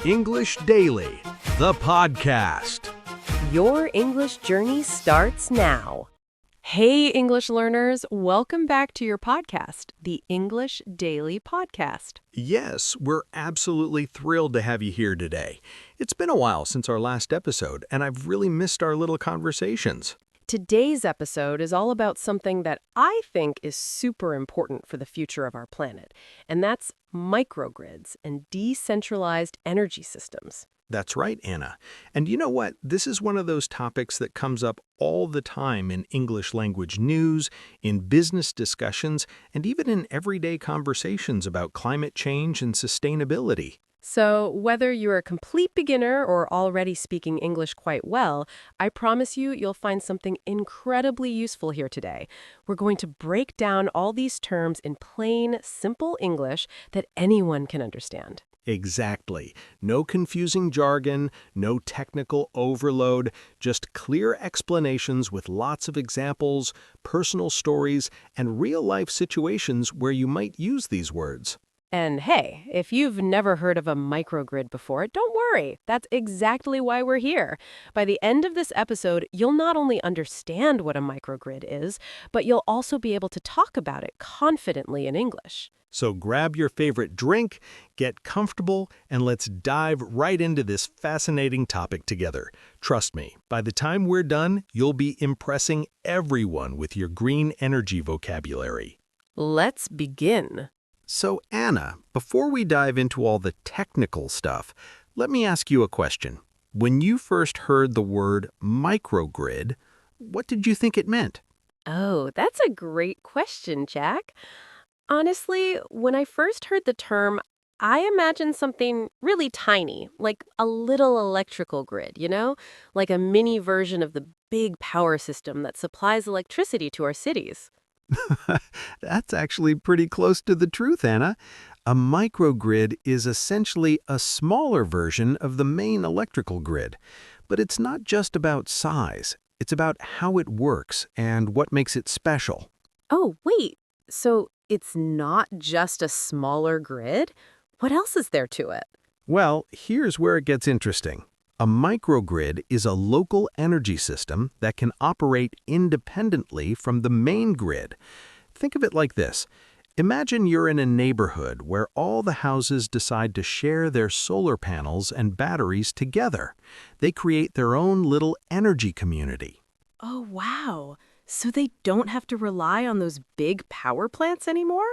English Daily, the podcast. Your English journey starts now. Hey, English learners, welcome back to your podcast, the English Daily Podcast. Yes, we're absolutely thrilled to have you here today. It's been a while since our last episode, and I've really missed our little conversations. Today's episode is all about something that I think is super important for the future of our planet, and that's microgrids and decentralized energy systems. That's right, Anna. And you know what? This is one of those topics that comes up all the time in English language news, in business discussions, and even in everyday conversations about climate change and sustainability. So whether you're a complete beginner or already speaking English quite well, I promise you'll find something incredibly useful here today. We're going to break down all these terms in plain, simple English that anyone can understand. Exactly. No confusing jargon, no technical overload, just clear explanations with lots of examples, personal stories, and real-life situations where you might use these words. And hey, if you've never heard of a microgrid before, don't worry. That's exactly why we're here. By the end of this episode, you'll not only understand what a microgrid is, but you'll also be able to talk about it confidently in English. So grab your favorite drink, get comfortable, and let's dive right into this fascinating topic together. Trust me, by the time we're done, you'll be impressing everyone with your green energy vocabulary. Let's begin. So Anna, before we dive into all the technical stuff, let me ask you a question. When you first heard the word microgrid, what did you think it meant? Oh, that's a great question, Jack. Honestly, when I first heard the term, I imagined something really tiny, like a little electrical grid, like a mini version of the big power system that supplies electricity to our cities. That's actually pretty close to the truth, Anna. A microgrid is essentially a smaller version of the main electrical grid. But it's not just about size. It's about how it works and what makes it special. Oh, wait. So it's not just a smaller grid? What else is there to it? Well, here's where it gets interesting. A microgrid is a local energy system that can operate independently from the main grid. Think of it like this. Imagine you're in a neighborhood where all the houses decide to share their solar panels and batteries together. They create their own little energy community. Oh, wow. So they don't have to rely on those big power plants anymore?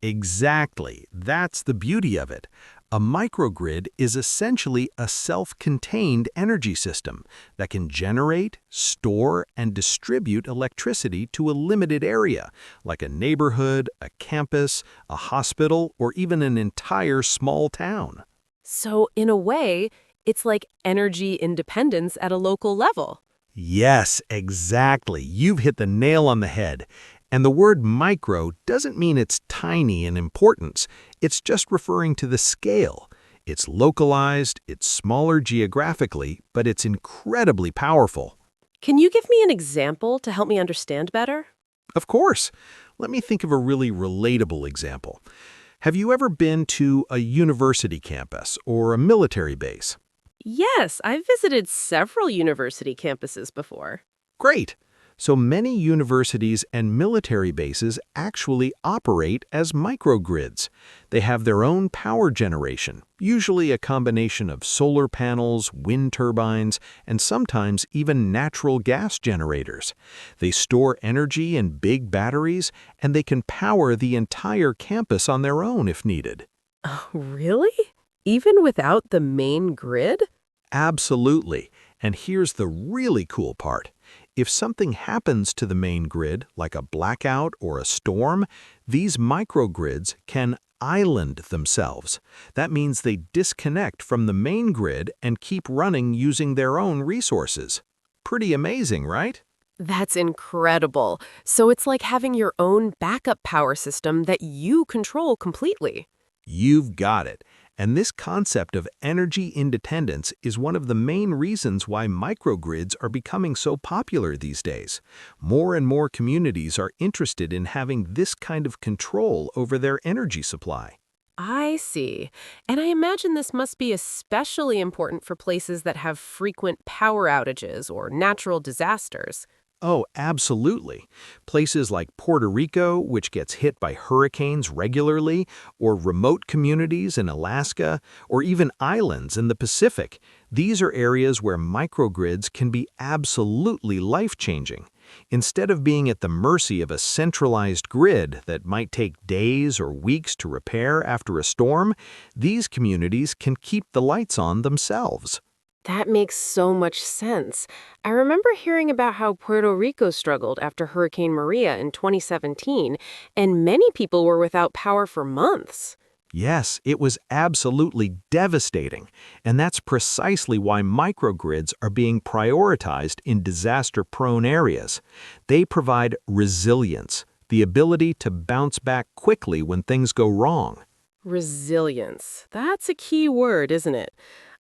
Exactly. That's the beauty of it. A microgrid is essentially a self-contained energy system that can generate, store, and distribute electricity to a limited area, like a neighborhood, a campus, a hospital, or even an entire small town. So in a way, it's like energy independence at a local level. Yes, exactly. You've hit the nail on the head. And the word micro doesn't mean it's tiny in importance. It's just referring to the scale. It's localized, it's smaller geographically, but it's incredibly powerful. Can you give me an example to help me understand better? Of course. Let me think of a really relatable example. Have you ever been to a university campus or a military base? Yes, I've visited several university campuses before. Great. So many universities and military bases actually operate as microgrids. They have their own power generation, usually a combination of solar panels, wind turbines, and sometimes even natural gas generators. They store energy in big batteries, and they can power the entire campus on their own if needed. Oh, really? Even without the main grid? Absolutely. And here's the really cool part. If something happens to the main grid, like a blackout or a storm, these microgrids can island themselves. That means they disconnect from the main grid and keep running using their own resources. Pretty amazing, right? That's incredible. So it's like having your own backup power system that you control completely. You've got it. And this concept of energy independence is one of the main reasons why microgrids are becoming so popular these days. More and more communities are interested in having this kind of control over their energy supply. I see. And I imagine this must be especially important for places that have frequent power outages or natural disasters. Oh, absolutely. Places like Puerto Rico, which gets hit by hurricanes regularly, or remote communities in Alaska, or even islands in the Pacific, these are areas where microgrids can be absolutely life-changing. Instead of being at the mercy of a centralized grid that might take days or weeks to repair after a storm, these communities can keep the lights on themselves. That makes so much sense. I remember hearing about how Puerto Rico struggled after Hurricane Maria in 2017, and many people were without power for months. Yes, it was absolutely devastating, and that's precisely why microgrids are being prioritized in disaster-prone areas. They provide resilience, the ability to bounce back quickly when things go wrong. Resilience. That's a key word, isn't it?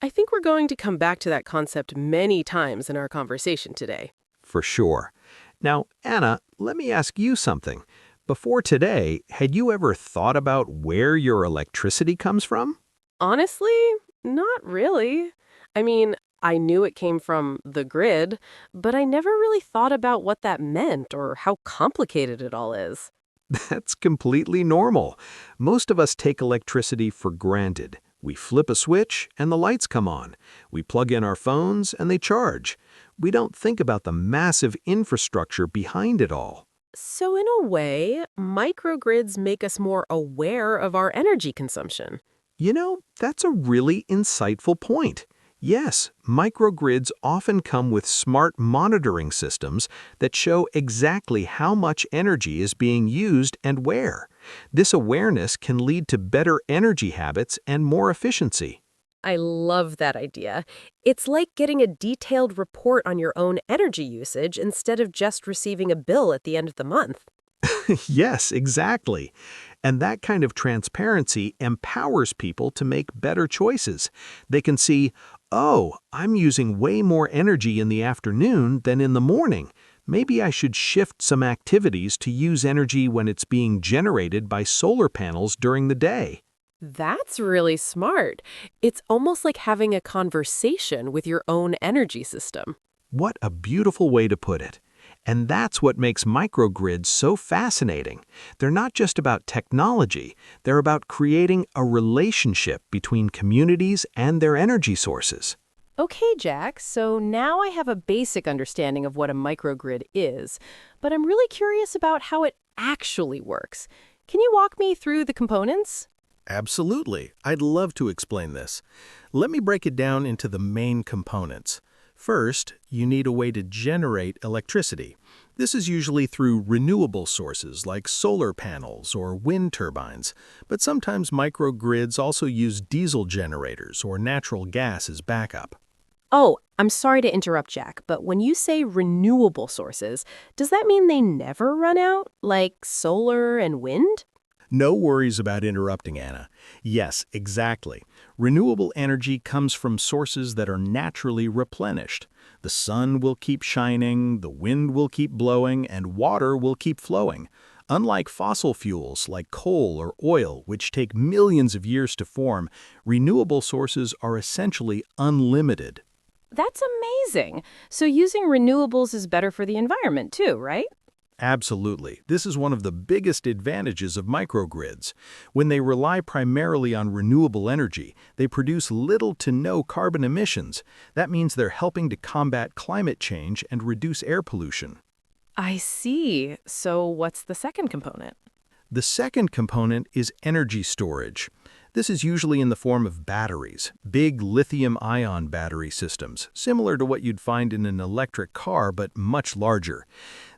I think we're going to come back to that concept many times in our conversation today. For sure. Now, Anna, let me ask you something. Before today, had you ever thought about where your electricity comes from? Honestly, not really. I mean, I knew it came from the grid, but I never really thought about what that meant or how complicated it all is. That's completely normal. Most of us take electricity for granted. We flip a switch and the lights come on. We plug in our phones and they charge. We don't think about the massive infrastructure behind it all. So, in a way, microgrids make us more aware of our energy consumption. That's a really insightful point. Yes, microgrids often come with smart monitoring systems that show exactly how much energy is being used and where. This awareness can lead to better energy habits and more efficiency. I love that idea. It's like getting a detailed report on your own energy usage instead of just receiving a bill at the end of the month. Yes, exactly. And that kind of transparency empowers people to make better choices. They can see, oh, I'm using way more energy in the afternoon than in the morning. Maybe I should shift some activities to use energy when it's being generated by solar panels during the day. That's really smart. It's almost like having a conversation with your own energy system. What a beautiful way to put it. And that's what makes microgrids so fascinating. They're not just about technology, they're about creating a relationship between communities and their energy sources. Okay, Jack, so now I have a basic understanding of what a microgrid is, but I'm really curious about how it actually works. Can you walk me through the components? Absolutely. I'd love to explain this. Let me break it down into the main components. First, you need a way to generate electricity. This is usually through renewable sources like solar panels or wind turbines, but sometimes microgrids also use diesel generators or natural gas as backup. Oh, I'm sorry to interrupt, Jack, but when you say renewable sources, does that mean they never run out, like solar and wind? No worries about interrupting, Anna. Yes, exactly. Renewable energy comes from sources that are naturally replenished. The sun will keep shining, the wind will keep blowing, and water will keep flowing. Unlike fossil fuels like coal or oil, which take millions of years to form, renewable sources are essentially unlimited. That's amazing. So using renewables is better for the environment too, right? Absolutely. This is one of the biggest advantages of microgrids. When they rely primarily on renewable energy, they produce little to no carbon emissions. That means they're helping to combat climate change and reduce air pollution. I see. So what's the second component? The second component is energy storage. This is usually in the form of batteries, big lithium-ion battery systems, similar to what you'd find in an electric car but much larger.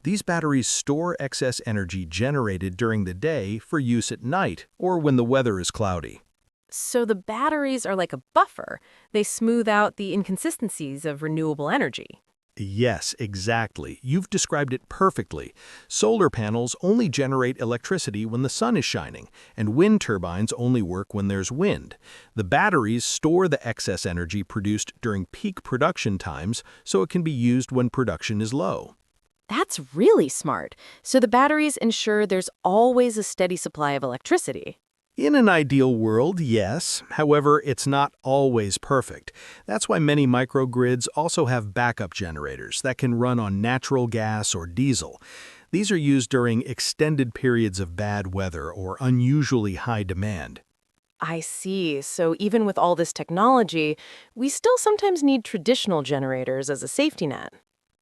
These batteries store excess energy generated during the day for use at night or when the weather is cloudy. So the batteries are like a buffer. They smooth out the inconsistencies of renewable energy. Yes, exactly. You've described it perfectly. Solar panels only generate electricity when the sun is shining, and wind turbines only work when there's wind. The batteries store the excess energy produced during peak production times so it can be used when production is low. That's really smart. So the batteries ensure there's always a steady supply of electricity. In an ideal world, yes. However, it's not always perfect. That's why many microgrids also have backup generators that can run on natural gas or diesel. These are used during extended periods of bad weather or unusually high demand. I see. So even with all this technology, we still sometimes need traditional generators as a safety net.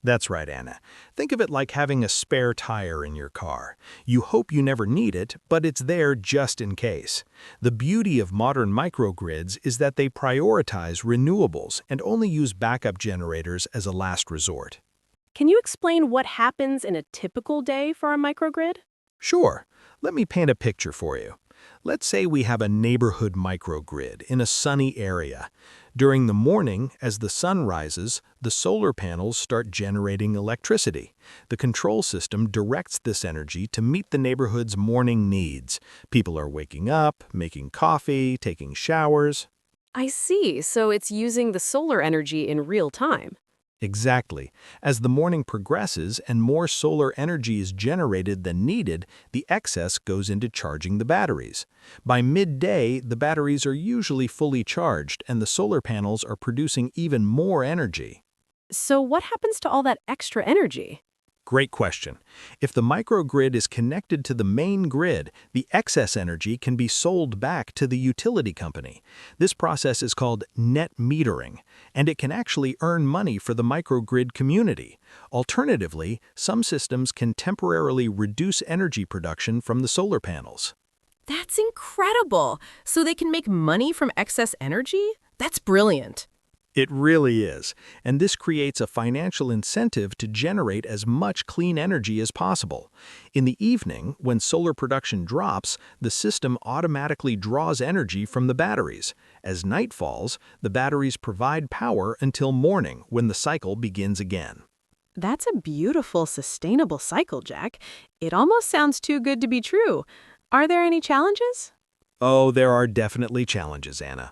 That's right, Anna. Think of it like having a spare tire in your car. You hope you never need it, but it's there just in case. The beauty of modern microgrids is that they prioritize renewables and only use backup generators as a last resort. Can you explain what happens in a typical day for a microgrid? Sure, let me paint a picture for you. Let's say we have a neighborhood microgrid in a sunny area. During the morning, as the sun rises, the solar panels start generating electricity. The control system directs this energy to meet the neighborhood's morning needs. People are waking up, making coffee, taking showers. I see. So it's using the solar energy in real time. Exactly. As the morning progresses and more solar energy is generated than needed, the excess goes into charging the batteries. By midday, the batteries are usually fully charged and the solar panels are producing even more energy. So what happens to all that extra energy? Great question. If the microgrid is connected to the main grid, the excess energy can be sold back to the utility company. This process is called net metering, and it can actually earn money for the microgrid community. Alternatively, some systems can temporarily reduce energy production from the solar panels. That's incredible. So they can make money from excess energy? That's brilliant. It really is, and this creates a financial incentive to generate as much clean energy as possible. In the evening, when solar production drops, the system automatically draws energy from the batteries. As night falls, the batteries provide power until morning, when the cycle begins again. That's a beautiful, sustainable cycle, Jack. It almost sounds too good to be true. Are there any challenges? Oh, there are definitely challenges, Anna.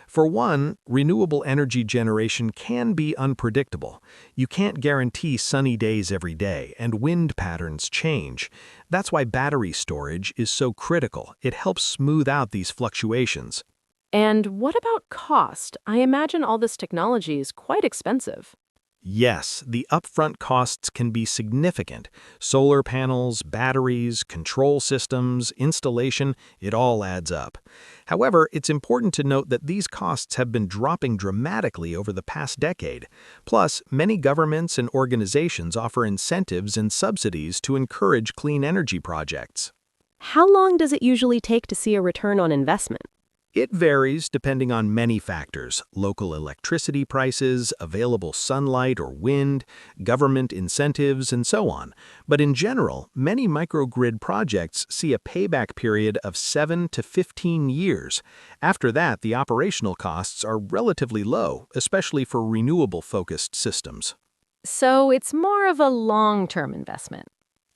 For one, renewable energy generation can be unpredictable. You can't guarantee sunny days every day, and wind patterns change. That's why battery storage is so critical. It helps smooth out these fluctuations. And what about cost? I imagine all this technology is quite expensive. Yes, the upfront costs can be significant. Solar panels, batteries, control systems, installation, it all adds up. However, it's important to note that these costs have been dropping dramatically over the past decade. Plus, many governments and organizations offer incentives and subsidies to encourage clean energy projects. How long does it usually take to see a return on investment? It varies depending on many factors: local electricity prices, available sunlight or wind, government incentives, and so on. But in general, many microgrid projects see a payback period of 7 to 15 years. After that, the operational costs are relatively low, especially for renewable-focused systems. So it's more of a long-term investment.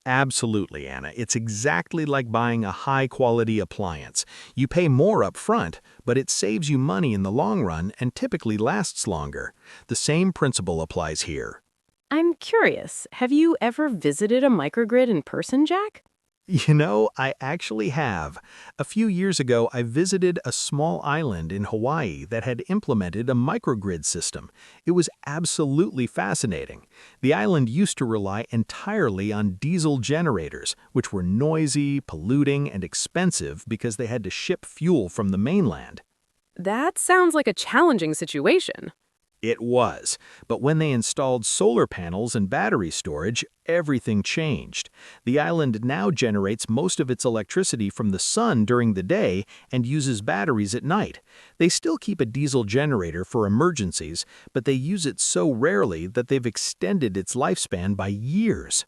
Absolutely, Anna. It's exactly like buying a high-quality appliance. You pay more up front, but it saves you money in the long run and typically lasts longer. The same principle applies here. I'm curious, have you ever visited a microgrid in person, Jack? You know, I actually have. A few years ago, I visited a small island in Hawaii that had implemented a microgrid system. It was absolutely fascinating. The island used to rely entirely on diesel generators, which were noisy, polluting, and expensive because they had to ship fuel from the mainland. That sounds like a challenging situation. It was, but when they installed solar panels and battery storage, everything changed. The island now generates most of its electricity from the sun during the day and uses batteries at night. They still keep a diesel generator for emergencies, but they use it so rarely that they've extended its lifespan by years.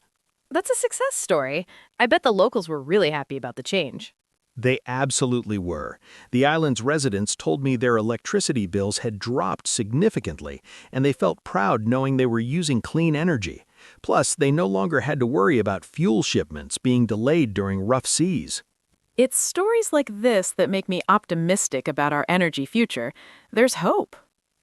That's a success story. I bet the locals were really happy about the change. They absolutely were. The island's residents told me their electricity bills had dropped significantly, and they felt proud knowing they were using clean energy. Plus, they no longer had to worry about fuel shipments being delayed during rough seas. It's stories like this that make me optimistic about our energy future. There's hope.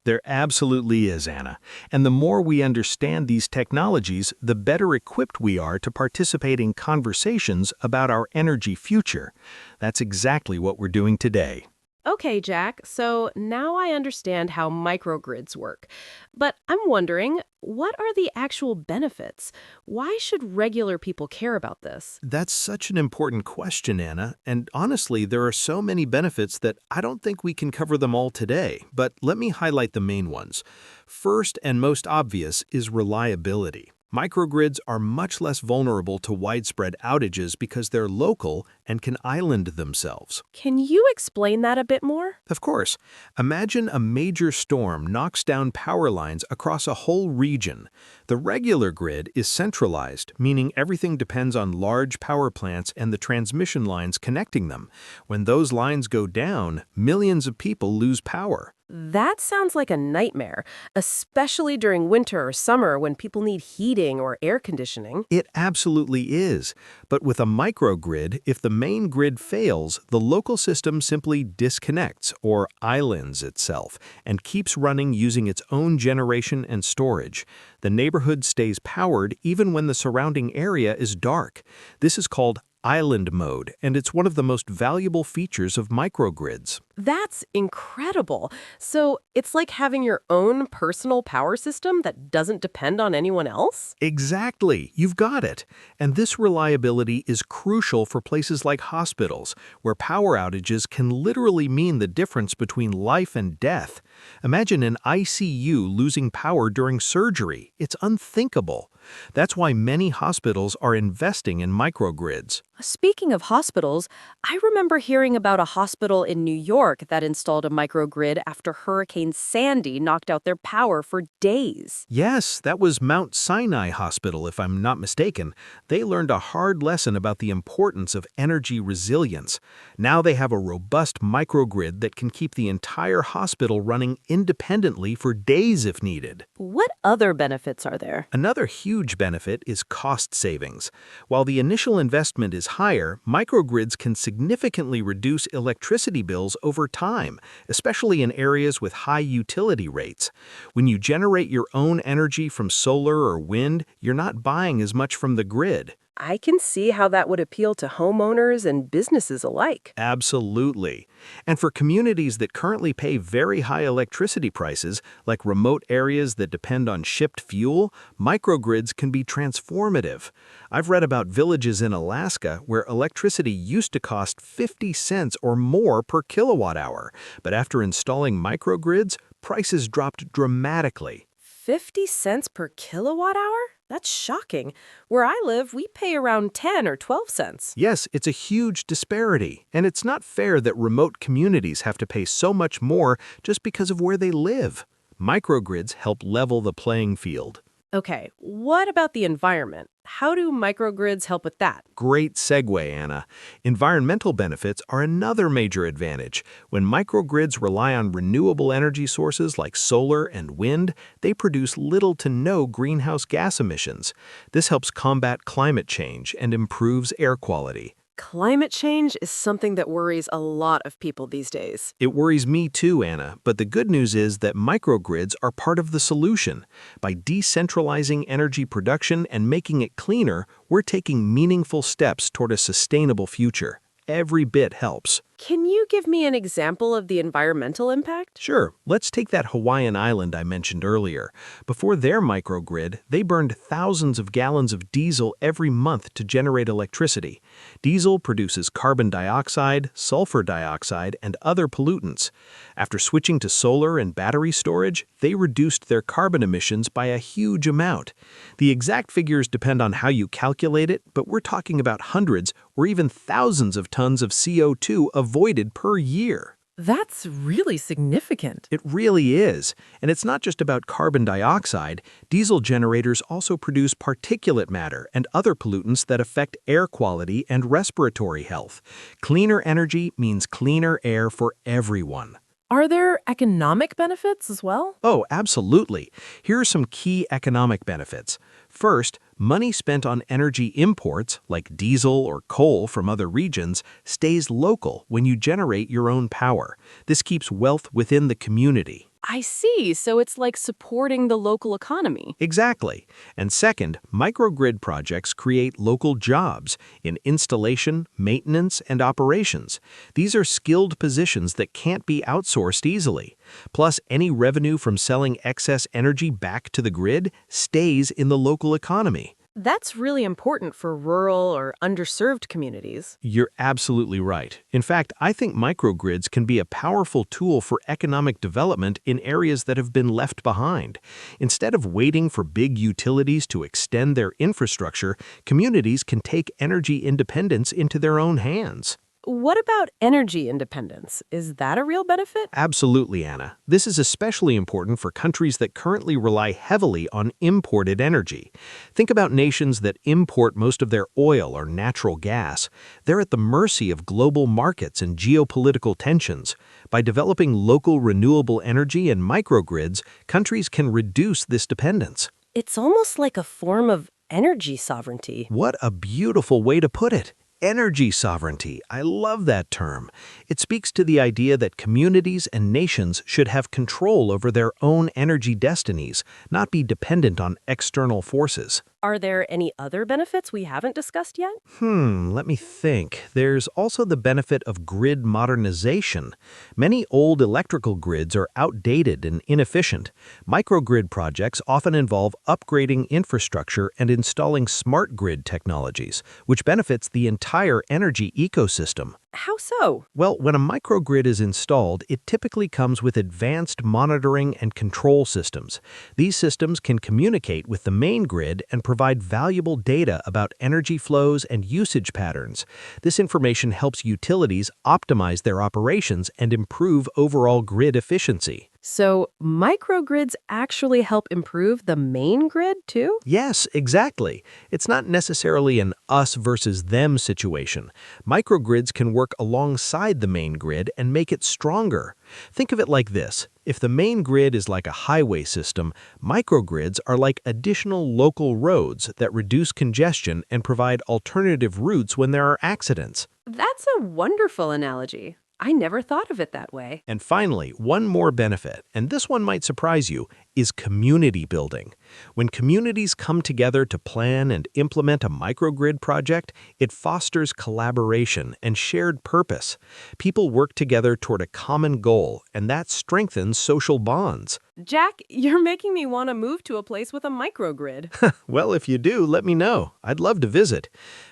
There absolutely is, Anna. And the more we understand these technologies, the better equipped we are to participate in conversations about our energy future. That's exactly what we're doing today. Okay, Jack, so now I understand how microgrids work. But I'm wondering, what are the actual benefits? Why should regular people care about this? That's such an important question, Anna, and honestly, there are so many benefits that I don't think we can cover them all today, but let me highlight the main ones. First and most obvious is reliability. Microgrids are much less vulnerable to widespread outages because they're local and can island themselves. Can you explain that a bit more? Of course, imagine a major storm knocks down power lines across a whole region. The regular grid is centralized, meaning everything depends on large power plants and the transmission lines connecting them. When those lines go down, millions of people lose power. That sounds like a nightmare, especially during winter or summer when people need heating or air conditioning. It absolutely is. But with a microgrid, if the main grid fails, the local system simply disconnects or islands itself and keeps running using its own generation and storage. The neighborhood stays powered even when the surrounding area is dark. This is called island mode, and it's one of the most valuable features of microgrids. That's incredible. So it's like having your own personal power system that doesn't depend on anyone else? Exactly, you've got it. And this reliability is crucial for places like hospitals, where power outages can literally mean the difference between life and death. Imagine an ICU losing power during surgery. It's unthinkable. That's why many hospitals are investing in microgrids. Speaking of hospitals, I remember hearing about a hospital in New York that installed a microgrid after Hurricane Sandy knocked out their power for days. Yes, that was Mount Sinai Hospital, if I'm not mistaken. They learned a hard lesson about the importance of energy resilience. Now they have a robust microgrid that can keep the entire hospital running independently for days if needed. What other benefits are there? Another huge benefit is cost savings. While the initial investment is higher, microgrids can significantly reduce electricity bills over time, especially in areas with high utility rates. When you generate your own energy from solar or wind, you're not buying as much from the grid. I can see how that would appeal to homeowners and businesses alike. Absolutely. And for communities that currently pay very high electricity prices, like remote areas that depend on shipped fuel, microgrids can be transformative. I've read about villages in Alaska where electricity used to cost 50 cents or more per kilowatt hour, but after installing microgrids, prices dropped dramatically. 50 cents per kilowatt hour? That's shocking. Where I live, we pay around 10 or 12 cents. Yes, it's a huge disparity, and it's not fair that remote communities have to pay so much more just because of where they live. Microgrids help level the playing field. Okay, what about the environment? How do microgrids help with that? Great segue, Anna. Environmental benefits are another major advantage. When microgrids rely on renewable energy sources like solar and wind, they produce little to no greenhouse gas emissions. This helps combat climate change and improves air quality. Climate change is something that worries a lot of people these days. It worries me too, Anna, but the good news is that microgrids are part of the solution. By decentralizing energy production and making it cleaner, we're taking meaningful steps toward a sustainable future. Every bit helps. Can you give me an example of the environmental impact? Sure, let's take that Hawaiian island I mentioned earlier. Before their microgrid, they burned thousands of gallons of diesel every month to generate electricity. Diesel produces carbon dioxide, sulfur dioxide, and other pollutants. After switching to solar and battery storage, they reduced their carbon emissions by a huge amount. The exact figures depend on how you calculate it, but we're talking about hundreds or even thousands of tons of CO2 avoided per year. That's really significant. It really is. And it's not just about carbon dioxide. Diesel generators also produce particulate matter and other pollutants that affect air quality and respiratory health. Cleaner energy means cleaner air for everyone. Are there economic benefits as well? Oh, absolutely. Here are some key economic benefits. First, money spent on energy imports, like diesel or coal from other regions, stays local when you generate your own power. This keeps wealth within the community. I see. So it's like supporting the local economy. Exactly. And second, microgrid projects create local jobs in installation, maintenance, and operations. These are skilled positions that can't be outsourced easily. Plus, any revenue from selling excess energy back to the grid stays in the local economy. That's really important for rural or underserved communities. You're absolutely right. In fact, I think microgrids can be a powerful tool for economic development in areas that have been left behind. Instead of waiting for big utilities to extend their infrastructure, communities can take energy independence into their own hands. What about energy independence? Is that a real benefit? Absolutely, Anna. This is especially important for countries that currently rely heavily on imported energy. Think about nations that import most of their oil or natural gas. They're at the mercy of global markets and geopolitical tensions. By developing local renewable energy and microgrids, countries can reduce this dependence. It's almost like a form of energy sovereignty. What a beautiful way to put it. Energy sovereignty. I love that term. It speaks to the idea that communities and nations should have control over their own energy destinies, not be dependent on external forces. Are there any other benefits we haven't discussed yet? Let me think. There's also the benefit of grid modernization. Many old electrical grids are outdated and inefficient. Microgrid projects often involve upgrading infrastructure and installing smart grid technologies, which benefits the entire energy ecosystem. How so? Well, when a microgrid is installed, it typically comes with advanced monitoring and control systems. These systems can communicate with the main grid and provide valuable data about energy flows and usage patterns. This information helps utilities optimize their operations and improve overall grid efficiency. So, microgrids actually help improve the main grid, too? Yes, exactly. It's not necessarily an us versus them situation. Microgrids can work alongside the main grid and make it stronger. Think of it like this. If the main grid is like a highway system, microgrids are like additional local roads that reduce congestion and provide alternative routes when there are accidents. That's a wonderful analogy. I never thought of it that way. And finally, one more benefit, and this one might surprise you, is community building. When communities come together to plan and implement a microgrid project, it fosters collaboration and shared purpose. People work together toward a common goal, and that strengthens social bonds. Jack, you're making me want to move to a place with a microgrid. Well, if you do, let me know. I'd love to visit.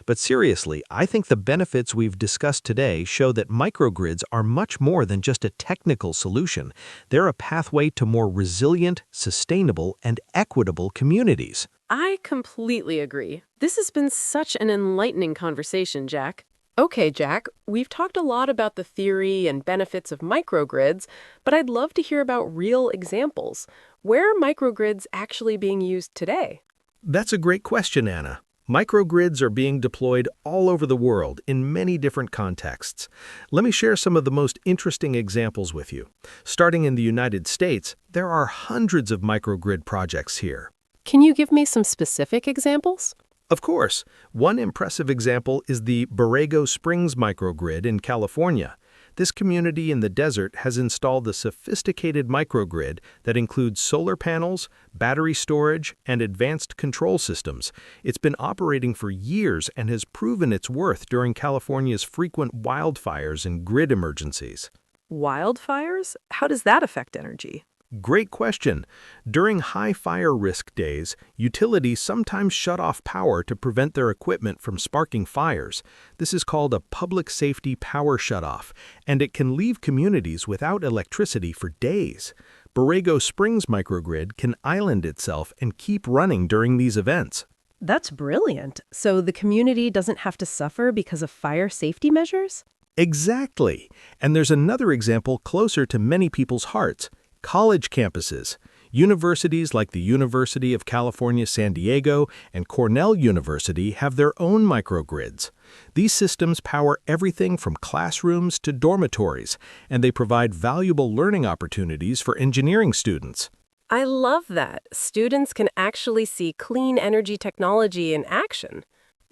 But seriously, I think the benefits we've discussed today show that microgrids are much more than just a technical solution. They're a pathway to more resilient, sustainable, and equitable communities. I completely agree. This has been such an enlightening conversation, Jack. Okay, Jack, we've talked a lot about the theory and benefits of microgrids, but I'd love to hear about real examples. Where are microgrids actually being used today? That's a great question, Anna. Microgrids are being deployed all over the world in many different contexts. Let me share some of the most interesting examples with you. Starting in the United States, there are hundreds of microgrid projects here. Can you give me some specific examples? Of course, one impressive example is the Borrego Springs microgrid in California. This community in the desert has installed a sophisticated microgrid that includes solar panels, battery storage, and advanced control systems. It's been operating for years and has proven its worth during California's frequent wildfires and grid emergencies. Wildfires? How does that affect energy? Great question. During high fire risk days, utilities sometimes shut off power to prevent their equipment from sparking fires. This is called a public safety power shutoff, and it can leave communities without electricity for days. Borrego Springs microgrid can island itself and keep running during these events. That's brilliant. So the community doesn't have to suffer because of fire safety measures? Exactly. And there's another example closer to many people's hearts. College campuses. Universities like the University of California, San Diego and Cornell University have their own microgrids. These systems power everything from classrooms to dormitories, and they provide valuable learning opportunities for engineering students. I love that. Students can actually see clean energy technology in action.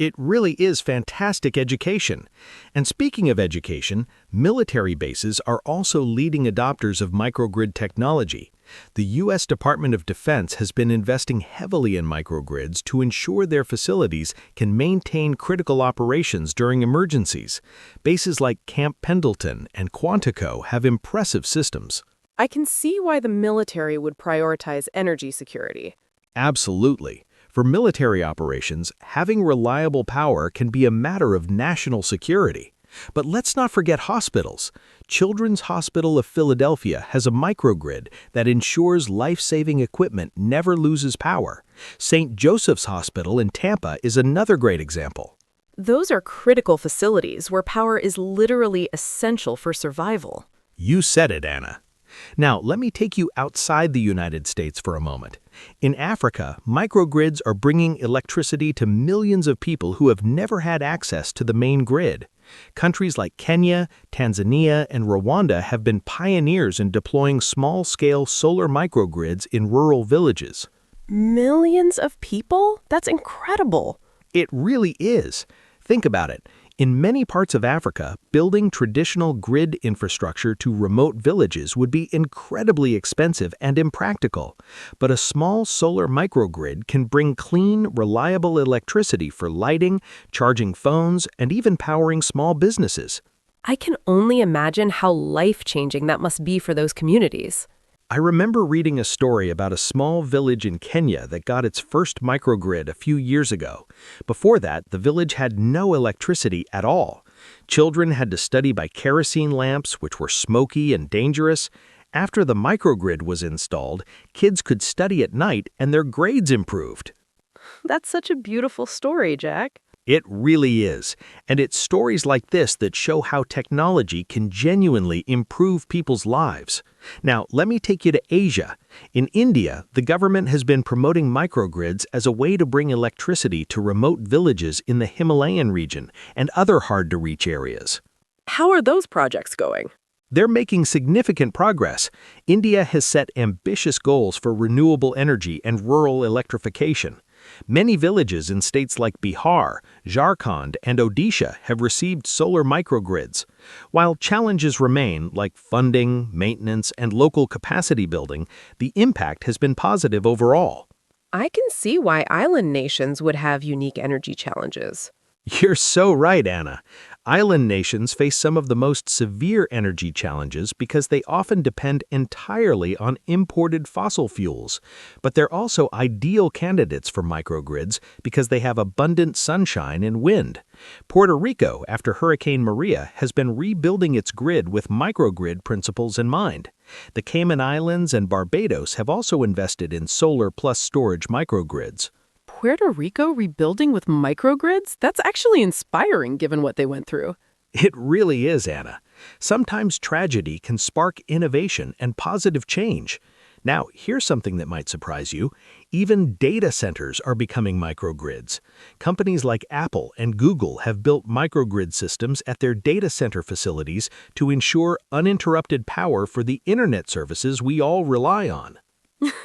It really is fantastic education. And speaking of education, military bases are also leading adopters of microgrid technology. The U.S. Department of Defense has been investing heavily in microgrids to ensure their facilities can maintain critical operations during emergencies. Bases like Camp Pendleton and Quantico have impressive systems. I can see why the military would prioritize energy security. Absolutely. For military operations, having reliable power can be a matter of national security. But let's not forget hospitals. Children's Hospital of Philadelphia has a microgrid that ensures life-saving equipment never loses power. St. Joseph's Hospital in Tampa is another great example. Those are critical facilities where power is literally essential for survival. You said it, Anna. Now, let me take you outside the United States for a moment. In Africa, microgrids are bringing electricity to millions of people who have never had access to the main grid. Countries like Kenya, Tanzania, and Rwanda have been pioneers in deploying small-scale solar microgrids in rural villages. Millions of people? That's incredible. It really is. Think about it. In many parts of Africa, building traditional grid infrastructure to remote villages would be incredibly expensive and impractical. But a small solar microgrid can bring clean, reliable electricity for lighting, charging phones, and even powering small businesses. I can only imagine how life-changing that must be for those communities. I remember reading a story about a small village in Kenya that got its first microgrid a few years ago. Before that, the village had no electricity at all. Children had to study by kerosene lamps, which were smoky and dangerous. After the microgrid was installed, kids could study at night and their grades improved. That's such a beautiful story, Jack. It really is. And it's stories like this that show how technology can genuinely improve people's lives. Now, let me take you to Asia. In India, the government has been promoting microgrids as a way to bring electricity to remote villages in the Himalayan region and other hard-to-reach areas. How are those projects going? They're making significant progress. India has set ambitious goals for renewable energy and rural electrification. Many villages in states like Bihar, Jharkhand, and Odisha have received solar microgrids. While challenges remain, like funding, maintenance, and local capacity building, the impact has been positive overall. I can see why island nations would have unique energy challenges. You're so right, Anna. Island nations face some of the most severe energy challenges because they often depend entirely on imported fossil fuels. But they're also ideal candidates for microgrids because they have abundant sunshine and wind. Puerto Rico, after Hurricane Maria, has been rebuilding its grid with microgrid principles in mind. The Cayman Islands and Barbados have also invested in solar plus storage microgrids. Puerto Rico rebuilding with microgrids? That's actually inspiring given what they went through. It really is, Anna. Sometimes tragedy can spark innovation and positive change. Now, here's something that might surprise you. Even data centers are becoming microgrids. Companies like Apple and Google have built microgrid systems at their data center facilities to ensure uninterrupted power for the internet services we all rely on.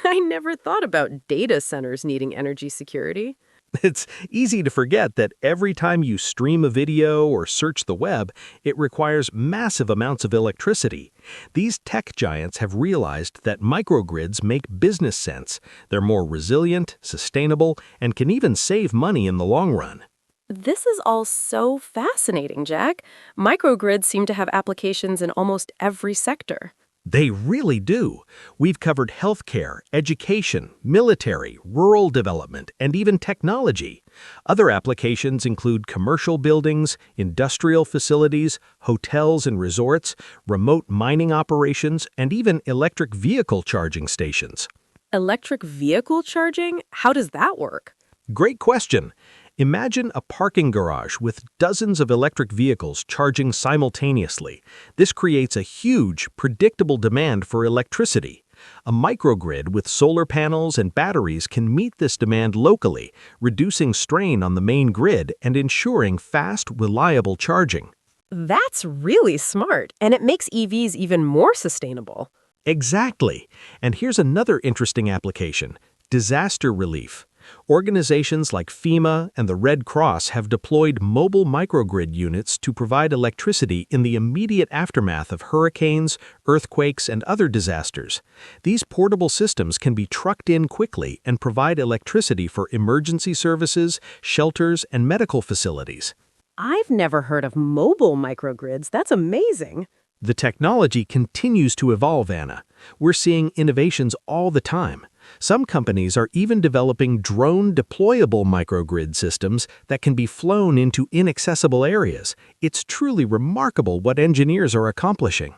I never thought about data centers needing energy security. It's easy to forget that every time you stream a video or search the web, it requires massive amounts of electricity. These tech giants have realized that microgrids make business sense. They're more resilient, sustainable, and can even save money in the long run. This is all so fascinating, Jack. Microgrids seem to have applications in almost every sector. They really do. We've covered healthcare, education, military, rural development, and even technology. Other applications include commercial buildings, industrial facilities, hotels and resorts, remote mining operations, and even electric vehicle charging stations. Electric vehicle charging? How does that work? Great question. Imagine a parking garage with dozens of electric vehicles charging simultaneously. This creates a huge, predictable demand for electricity. A microgrid with solar panels and batteries can meet this demand locally, reducing strain on the main grid and ensuring fast, reliable charging. That's really smart, and it makes EVs even more sustainable. Exactly. And here's another interesting application: disaster relief. Organizations like FEMA and the Red Cross have deployed mobile microgrid units to provide electricity in the immediate aftermath of hurricanes, earthquakes, and other disasters. These portable systems can be trucked in quickly and provide electricity for emergency services, shelters, and medical facilities. I've never heard of mobile microgrids. That's amazing. The technology continues to evolve, Anna. We're seeing innovations all the time. Some companies are even developing drone-deployable microgrid systems that can be flown into inaccessible areas. It's truly remarkable what engineers are accomplishing.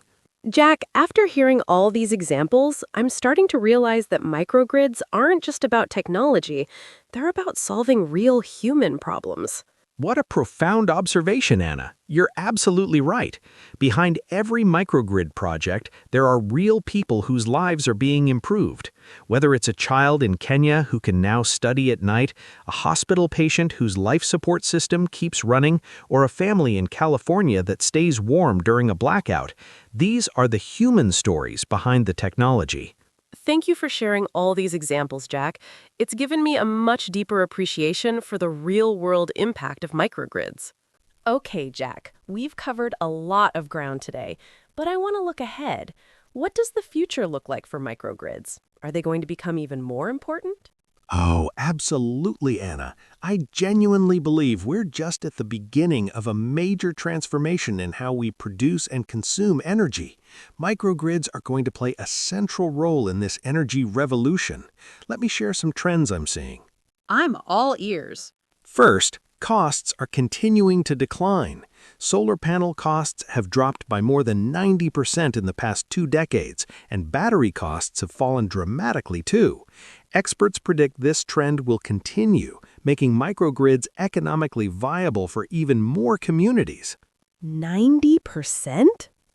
Jack, after hearing all these examples, I'm starting to realize that microgrids aren't just about technology. They're about solving real human problems. What a profound observation, Anna. You're absolutely right. Behind every microgrid project, there are real people whose lives are being improved. Whether it's a child in Kenya who can now study at night, a hospital patient whose life support system keeps running, or a family in California that stays warm during a blackout, these are the human stories behind the technology. Thank you for sharing all these examples, Jack. It's given me a much deeper appreciation for the real-world impact of microgrids. Okay, Jack, we've covered a lot of ground today, but I want to look ahead. What does the future look like for microgrids? Are they going to become even more important? Oh, absolutely, Anna. I genuinely believe we're just at the beginning of a major transformation in how we produce and consume energy. Microgrids are going to play a central role in this energy revolution. Let me share some trends I'm seeing. I'm all ears. First, costs are continuing to decline. Solar panel costs have dropped by more than 90% in the past 2 decades, and battery costs have fallen dramatically too. Experts predict this trend will continue, making microgrids economically viable for even more communities. 90%?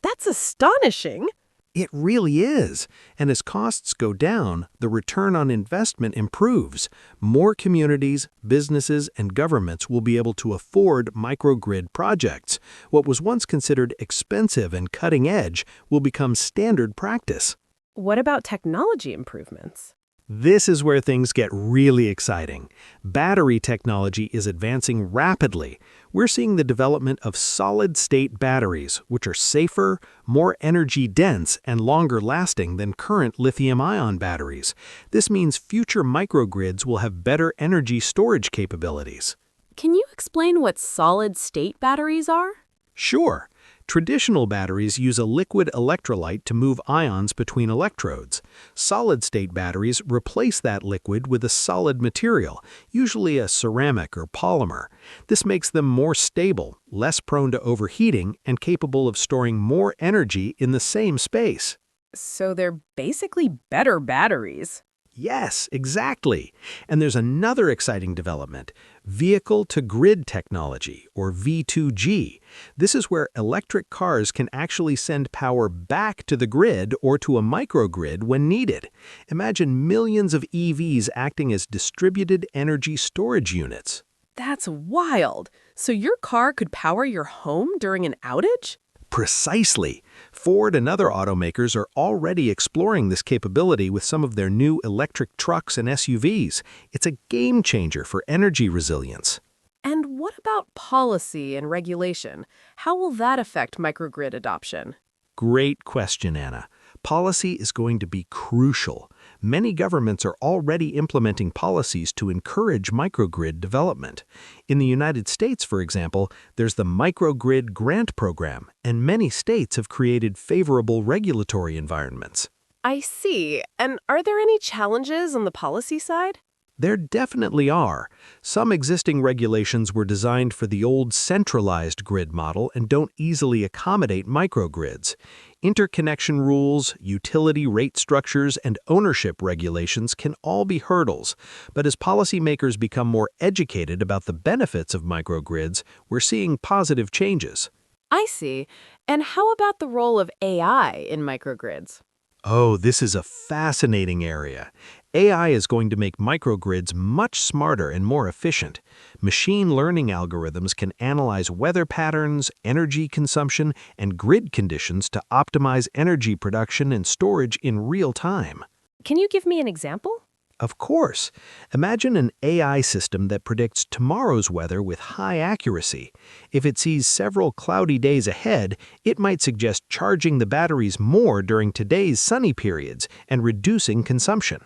That's astonishing. It really is. And as costs go down, the return on investment improves. More communities, businesses, and governments will be able to afford microgrid projects. What was once considered expensive and cutting edge will become standard practice. What about technology improvements? This is where things get really exciting. Battery technology is advancing rapidly. We're seeing the development of solid-state batteries, which are safer, more energy-dense, and longer-lasting than current lithium-ion batteries. This means future microgrids will have better energy storage capabilities. Can you explain what solid-state batteries are? Sure. Traditional batteries use a liquid electrolyte to move ions between electrodes. Solid-state batteries replace that liquid with a solid material, usually a ceramic or polymer. This makes them more stable, less prone to overheating, and capable of storing more energy in the same space. So they're basically better batteries. Yes, exactly. And there's another exciting development, vehicle-to-grid technology, or V2G. This is where electric cars can actually send power back to the grid or to a microgrid when needed. Imagine millions of EVs acting as distributed energy storage units. That's wild. So your car could power your home during an outage? Precisely. Ford and other automakers are already exploring this capability with some of their new electric trucks and SUVs. It's a game changer for energy resilience. And what about policy and regulation? How will that affect microgrid adoption? Great question, Anna. Policy is going to be crucial. Many governments are already implementing policies to encourage microgrid development. In the United States, for example, there's the Microgrid Grant Program, and many states have created favorable regulatory environments. I see. And are there any challenges on the policy side? There definitely are. Some existing regulations were designed for the old centralized grid model and don't easily accommodate microgrids. Interconnection rules, utility rate structures, and ownership regulations can all be hurdles. But as policymakers become more educated about the benefits of microgrids, we're seeing positive changes. I see. And how about the role of AI in microgrids? Oh, this is a fascinating area. AI is going to make microgrids much smarter and more efficient. Machine learning algorithms can analyze weather patterns, energy consumption, and grid conditions to optimize energy production and storage in real time. Can you give me an example? Of course. Imagine an AI system that predicts tomorrow's weather with high accuracy. If it sees several cloudy days ahead, it might suggest charging the batteries more during today's sunny periods and reducing consumption.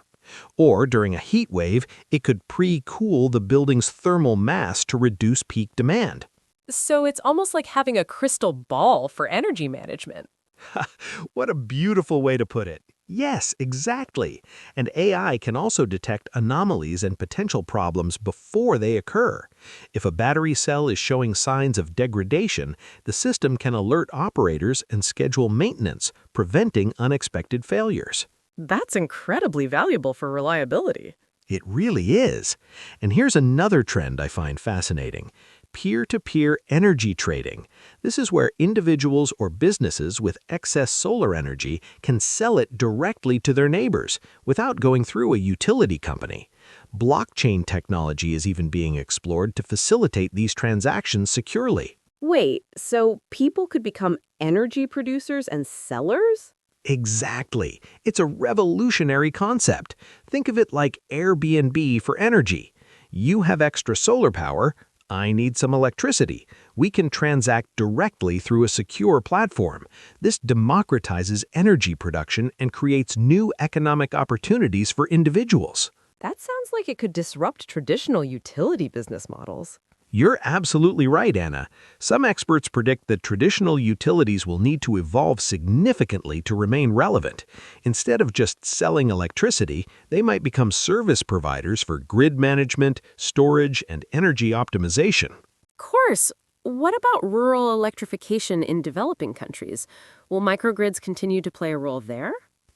Or during a heat wave, it could pre-cool the building's thermal mass to reduce peak demand. So it's almost like having a crystal ball for energy management. What a beautiful way to put it. Yes, exactly. And AI can also detect anomalies and potential problems before they occur. If a battery cell is showing signs of degradation, the system can alert operators and schedule maintenance, preventing unexpected failures. That's incredibly valuable for reliability. It really is. And here's another trend I find fascinating. Peer-to-peer energy trading. This is where individuals or businesses with excess solar energy can sell it directly to their neighbors without going through a utility company. Blockchain technology is even being explored to facilitate these transactions securely. Wait, so people could become energy producers and sellers? Exactly. It's a revolutionary concept. Think of it like Airbnb for energy. You have extra solar power. I need some electricity. We can transact directly through a secure platform. This democratizes energy production and creates new economic opportunities for individuals. That sounds like it could disrupt traditional utility business models. You're absolutely right, Anna. Some experts predict that traditional utilities will need to evolve significantly to remain relevant. Instead of just selling electricity, they might become service providers for grid management, storage, and energy optimization. Of course. What about rural electrification in developing countries? Will microgrids continue to play a role there?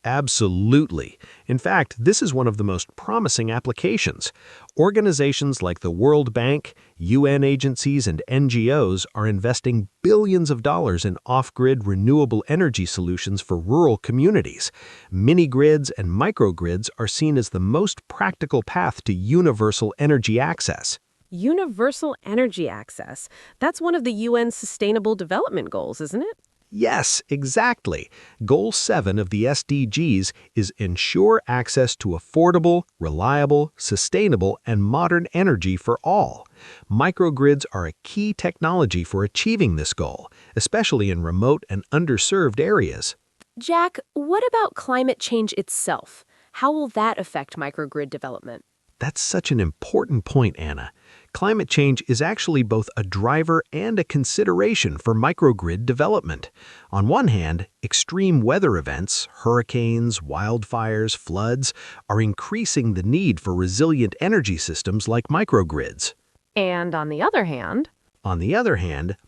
Absolutely. In fact, this is one of the most promising applications. Organizations like the World Bank, UN agencies, and NGOs are investing billions of dollars in off-grid renewable energy solutions for rural communities. Mini-grids and microgrids are seen as the most practical path to universal energy access. Universal energy access. That's one of the UN's Sustainable Development Goals, isn't it? Yes, exactly. Goal 7 of the SDGs is ensure access to affordable, reliable, sustainable, and modern energy for all. Microgrids are a key technology for achieving this goal, especially in remote and underserved areas. Jack, what about climate change itself? How will that affect microgrid development? That's such an important point, Anna. Climate change is actually both a driver and a consideration for microgrid development. On one hand, extreme weather events, hurricanes, wildfires, floods, are increasing the need for resilient energy systems like microgrids. And on the other hand,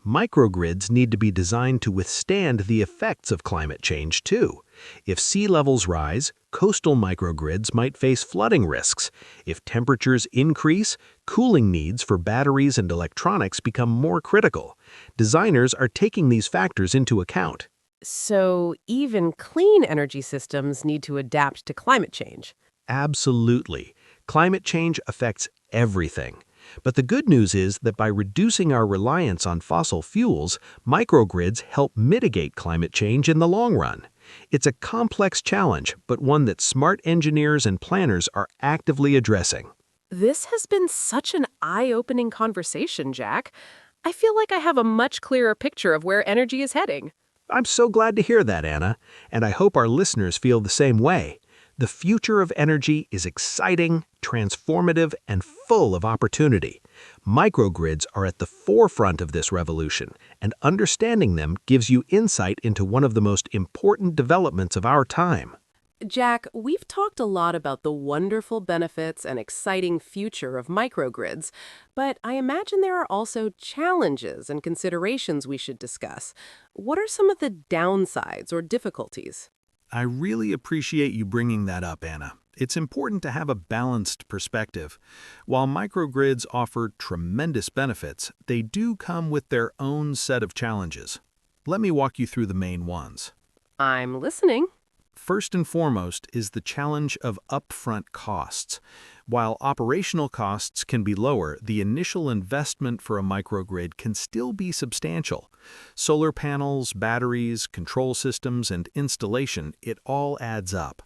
microgrids need to be designed to withstand the effects of climate change, too. If sea levels rise, coastal microgrids might face flooding risks. If temperatures increase, cooling needs for batteries and electronics become more critical. Designers are taking these factors into account. so even clean energy systems need to adapt to climate change. Absolutely. Climate change affects everything. But the good news is that by reducing our reliance on fossil fuels, microgrids help mitigate climate change in the long run. It's a complex challenge, but one that smart engineers and planners are actively addressing. This has been such an eye-opening conversation, Jack. I feel like I have a much clearer picture of where energy is heading. I'm so glad to hear that, Anna, and I hope our listeners feel the same way. The future of energy is exciting, transformative, and full of opportunity. Microgrids are at the forefront of this revolution, and understanding them gives you insight into one of the most important developments of our time. Jack, we've talked a lot about the wonderful benefits and exciting future of microgrids, but I imagine there are also challenges and considerations we should discuss. What are some of the downsides or difficulties? I really appreciate you bringing that up, Anna. It's important to have a balanced perspective. While microgrids offer tremendous benefits, they do come with their own set of challenges. Let me walk you through the main ones. I'm listening. First and foremost is the challenge of upfront costs. While operational costs can be lower, the initial investment for a microgrid can still be substantial. Solar panels, batteries, control systems, and installation, it all adds up.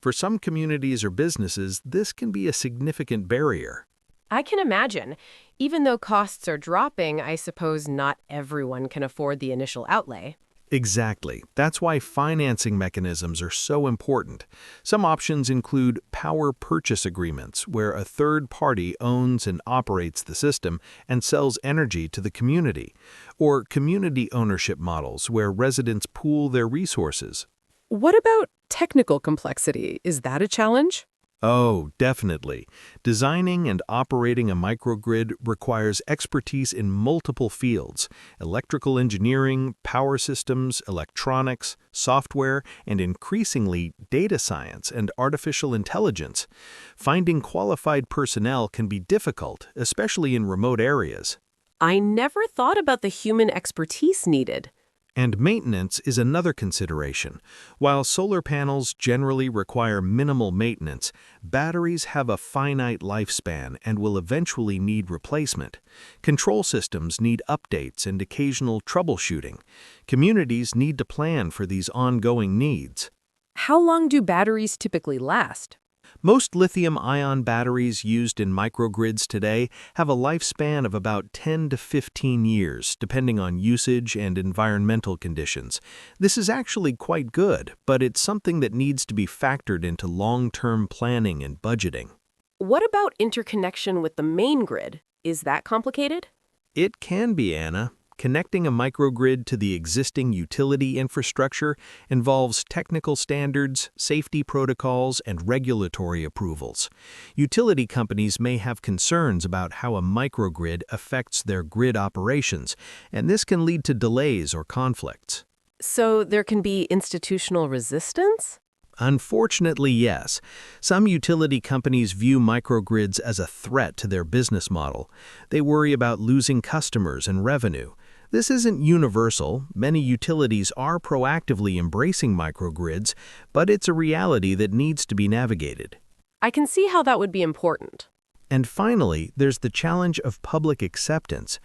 For some communities or businesses, this can be a significant barrier. I can imagine. Even though costs are dropping, I suppose not everyone can afford the initial outlay. Exactly. That's why financing mechanisms are so important. Some options include power purchase agreements, where a third party owns and operates the system and sells energy to the community, or community ownership models, where residents pool their resources. What about technical complexity? Is that a challenge? Oh, definitely. Designing and operating a microgrid requires expertise in multiple fields: electrical engineering, power systems, electronics, software, and increasingly data science and artificial intelligence. Finding qualified personnel can be difficult, especially in remote areas. I never thought about the human expertise needed. And maintenance is another consideration. While solar panels generally require minimal maintenance, batteries have a finite lifespan and will eventually need replacement. Control systems need updates and occasional troubleshooting. Communities need to plan for these ongoing needs. How long do batteries typically last? Most lithium-ion batteries used in microgrids today have a lifespan of about 10 to 15 years, depending on usage and environmental conditions. This is actually quite good, but it's something that needs to be factored into long-term planning and budgeting. What about interconnection with the main grid? Is that complicated? It can be, Anna. Connecting a microgrid to the existing utility infrastructure involves technical standards, safety protocols, and regulatory approvals. Utility companies may have concerns about how a microgrid affects their grid operations, and this can lead to delays or conflicts. So there can be institutional resistance? Unfortunately, yes. Some utility companies view microgrids as a threat to their business model. They worry about losing customers and revenue. This isn't universal. Many utilities are proactively embracing microgrids, but it's a reality that needs to be navigated. I can see how that would be important. And finally, there's the challenge of public acceptance.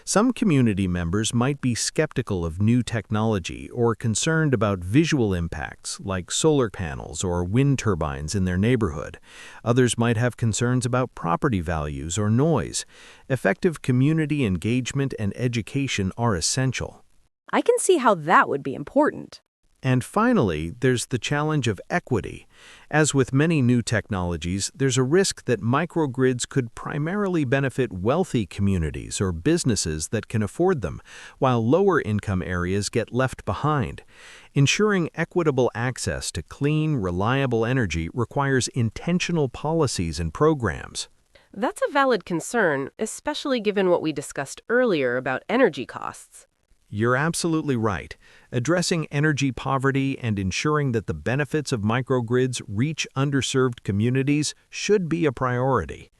Some community members might be skeptical of new technology or concerned about visual impacts like solar panels or wind turbines in their neighborhood. Others might have concerns about property values or noise. Effective community engagement and education are essential. I can see how that would be important. And finally, there's the challenge of equity. As with many new technologies, there's a risk that microgrids could primarily benefit wealthy communities or businesses that can afford them, while lower-income areas get left behind. Ensuring equitable access to clean, reliable energy requires intentional policies and programs. That's a valid concern, especially given what we discussed earlier about energy costs. You're absolutely right. Addressing energy poverty and ensuring that the benefits of microgrids reach underserved communities should be a priority.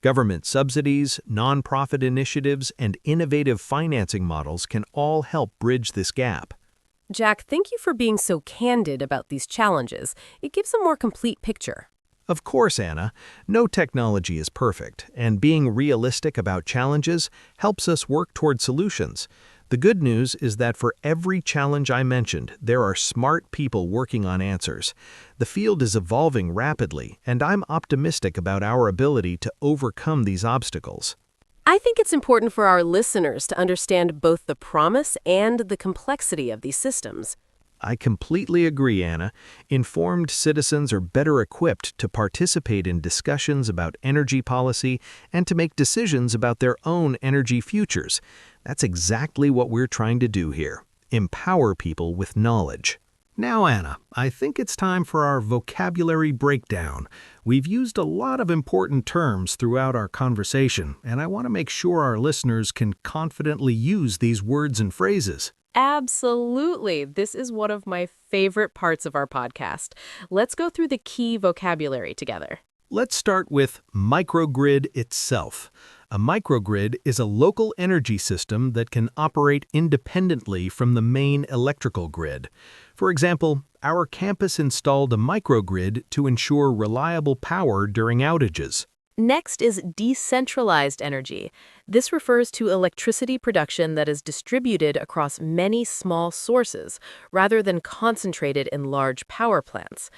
Government subsidies, nonprofit initiatives, and innovative financing models can all help bridge this gap. Jack, thank you for being so candid about these challenges. It gives a more complete picture. Of course, Anna, no technology is perfect, and being realistic about challenges helps us work toward solutions. The good news is that for every challenge I mentioned, there are smart people working on answers. The field is evolving rapidly, and I'm optimistic about our ability to overcome these obstacles. I think it's important for our listeners to understand both the promise and the complexity of these systems. I completely agree, Anna. Informed citizens are better equipped to participate in discussions about energy policy and to make decisions about their own energy futures. That's exactly what we're trying to do here: empower people with knowledge. Now, Anna, I think it's time for our vocabulary breakdown. We've used a lot of important terms throughout our conversation, and I want to make sure our listeners can confidently use these words and phrases. Absolutely. This is one of my favorite parts of our podcast. Let's go through the key vocabulary together. Let's start with microgrid itself. A microgrid is a local energy system that can operate independently from the main electrical grid. For example, our campus installed a microgrid to ensure reliable power during outages. Next is decentralized energy. This refers to electricity production that is distributed across many small sources, rather than concentrated in large power plants.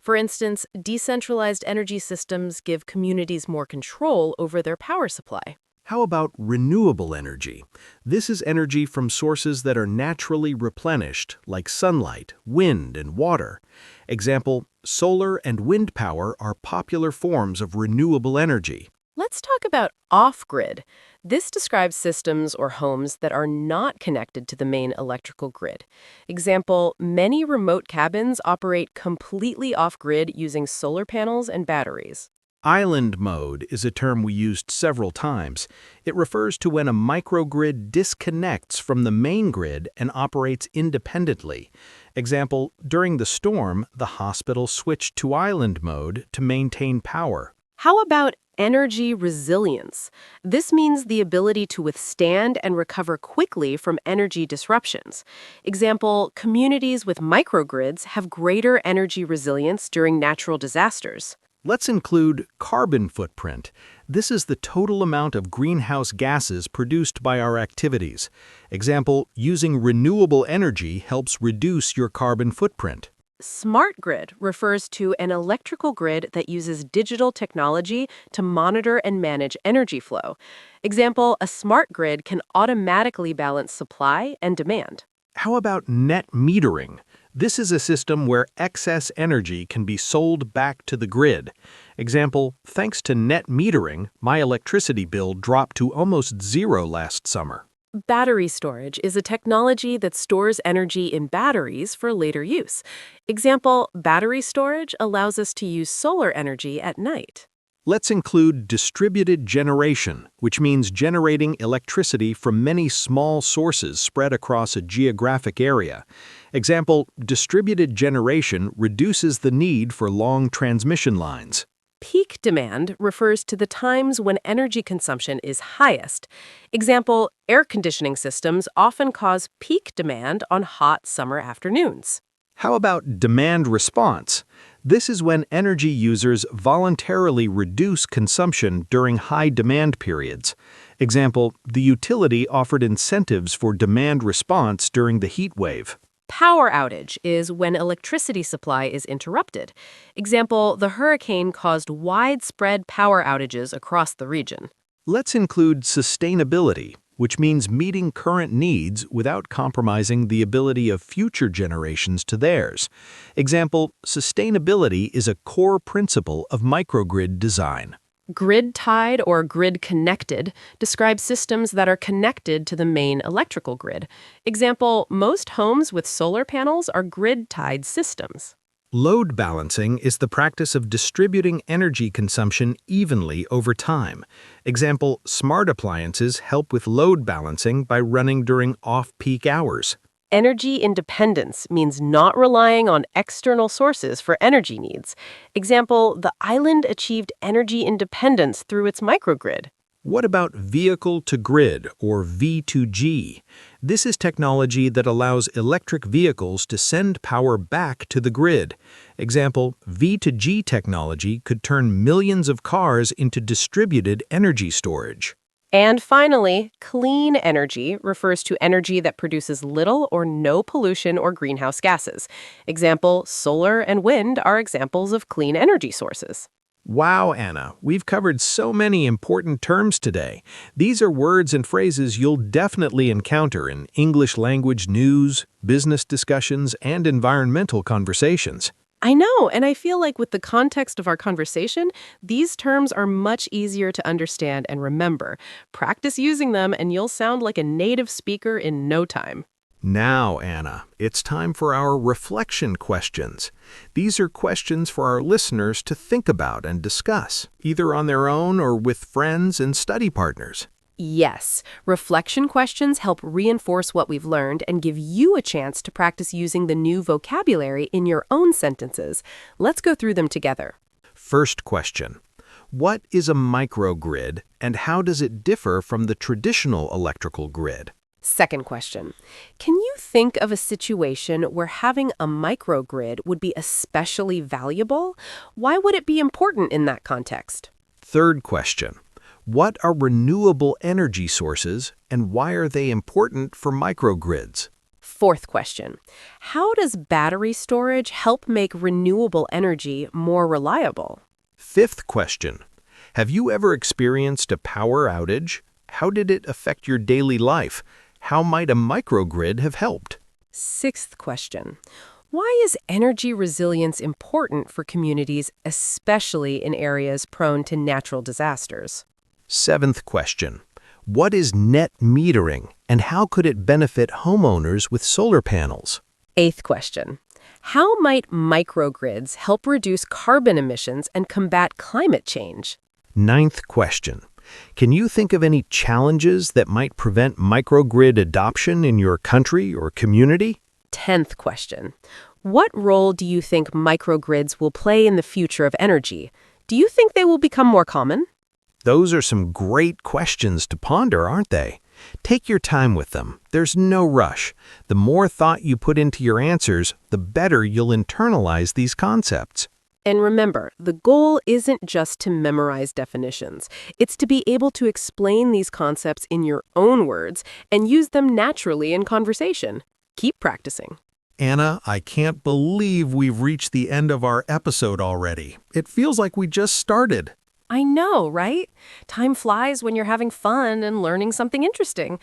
For instance, decentralized energy systems give communities more control over their power supply. How about renewable energy? This is energy from sources that are naturally replenished, like sunlight, wind, and water. Example, solar and wind power are popular forms of renewable energy. Let's talk about off-grid. This describes systems or homes that are not connected to the main electrical grid. Example, many remote cabins operate completely off-grid using solar panels and batteries. Island mode is a term we used several times. It refers to when a microgrid disconnects from the main grid and operates independently. Example, during the storm, the hospital switched to island mode to maintain power. How about energy resilience? This means the ability to withstand and recover quickly from energy disruptions. Example, communities with microgrids have greater energy resilience during natural disasters. Let's include carbon footprint. This is the total amount of greenhouse gases produced by our activities. Example, using renewable energy helps reduce your carbon footprint. Smart grid refers to an electrical grid that uses digital technology to monitor and manage energy flow. Example, a smart grid can automatically balance supply and demand. How about net metering? This is a system where excess energy can be sold back to the grid. Example, thanks to net metering, my electricity bill dropped to almost zero last summer. Battery storage is a technology that stores energy in batteries for later use. Example, battery storage allows us to use solar energy at night. Let's include distributed generation, which means generating electricity from many small sources spread across a geographic area. Example, distributed generation reduces the need for long transmission lines. Peak demand refers to the times when energy consumption is highest. Example, air conditioning systems often cause peak demand on hot summer afternoons. How about demand response? This is when energy users voluntarily reduce consumption during high demand periods. Example, the utility offered incentives for demand response during the heat wave. Power outage is when electricity supply is interrupted. Example, the hurricane caused widespread power outages across the region. Let's include sustainability, which means meeting current needs without compromising the ability of future generations to theirs. Example, sustainability is a core principle of microgrid design. Grid-tied or grid-connected describes systems that are connected to the main electrical grid. Example, most homes with solar panels are grid-tied systems. Load balancing is the practice of distributing energy consumption evenly over time. Example, smart appliances help with load balancing by running during off-peak hours. Energy independence means not relying on external sources for energy needs. Example, the island achieved energy independence through its microgrid. What about vehicle-to-grid, or V2G? This is technology that allows electric vehicles to send power back to the grid. Example, V2G technology could turn millions of cars into distributed energy storage. And finally, clean energy refers to energy that produces little or no pollution or greenhouse gases. Example, solar and wind are examples of clean energy sources. Wow, Anna, we've covered so many important terms today. These are words and phrases you'll definitely encounter in English language news, business discussions, and environmental conversations. I know, and I feel like with the context of our conversation, these terms are much easier to understand and remember. Practice using them and you'll sound like a native speaker in no time. Now, Anna, it's time for our reflection questions. These are questions for our listeners to think about and discuss, either on their own or with friends and study partners. Yes, reflection questions help reinforce what we've learned and give you a chance to practice using the new vocabulary in your own sentences. Let's go through them together. First question. What is a microgrid and how does it differ from the traditional electrical grid? Second question. Can you think of a situation where having a microgrid would be especially valuable? Why would it be important in that context? Third question. What are renewable energy sources and why are they important for microgrids? Fourth question. How does battery storage help make renewable energy more reliable? Fifth question. Have you ever experienced a power outage? How did it affect your daily life? How might a microgrid have helped? Sixth question. Why is energy resilience important for communities, especially in areas prone to natural disasters? Seventh question. What is net metering, and how could it benefit homeowners with solar panels? Eighth question. How might microgrids help reduce carbon emissions and combat climate change? Ninth question. Can you think of any challenges that might prevent microgrid adoption in your country or community? 10th question. What role do you think microgrids will play in the future of energy? Do you think they will become more common? Those are some great questions to ponder, aren't they? Take your time with them. There's no rush. The more thought you put into your answers, the better you'll internalize these concepts. And remember, the goal isn't just to memorize definitions. It's to be able to explain these concepts in your own words and use them naturally in conversation. Keep practicing. Anna, I can't believe we've reached the end of our episode already. It feels like we just started. I know, right? Time flies when you're having fun and learning something interesting.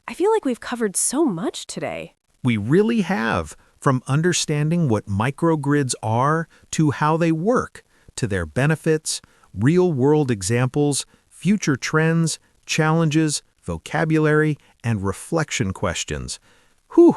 I feel like we've covered so much today. We really have, from understanding what microgrids are to how they work, to their benefits, real-world examples, future trends, challenges, vocabulary, and reflection questions. Whew!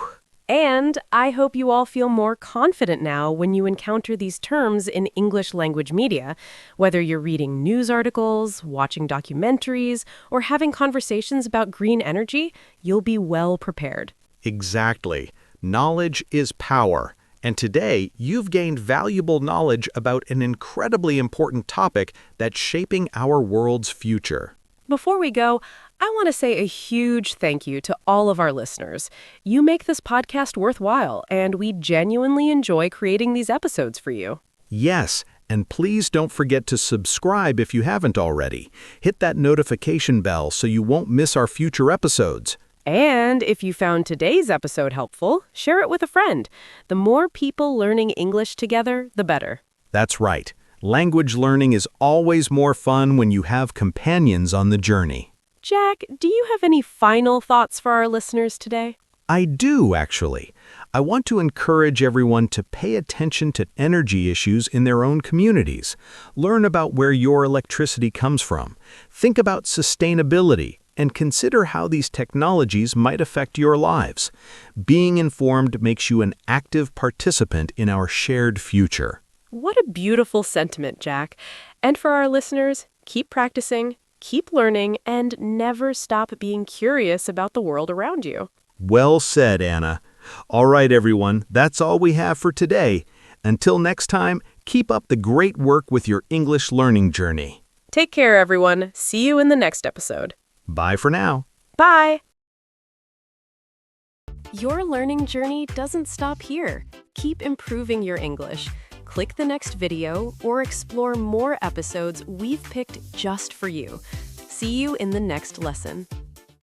And I hope you all feel more confident now when you encounter these terms in English language media, whether you're reading news articles, watching documentaries, or having conversations about green energy, you'll be well prepared. Exactly. Knowledge is power. And today, you've gained valuable knowledge about an incredibly important topic that's shaping our world's future. Before we go, I want to say a huge thank you to all of our listeners. You make this podcast worthwhile, and we genuinely enjoy creating these episodes for you. Yes, and please don't forget to subscribe if you haven't already. Hit that notification bell so you won't miss our future episodes. And if you found today's episode helpful, share it with a friend. The more people learning English together, the better. That's right. Language learning is always more fun when you have companions on the journey. Jack, do you have any final thoughts for our listeners today? I do, actually. I want to encourage everyone to pay attention to energy issues in their own communities. Learn about where your electricity comes from. Think about sustainability and consider how these technologies might affect your lives. Being informed makes you an active participant in our shared future. What a beautiful sentiment, Jack. And for our listeners, keep practicing, keep learning, and never stop being curious about the world around you. Well said, Anna. All right, everyone, that's all we have for today. Until next time, keep up the great work with your English learning journey. Take care, everyone. See you in the next episode. Bye for now. Bye! Your learning journey doesn't stop here. Keep improving your English. Click the next video or explore more episodes we've picked just for you. See you in the next lesson.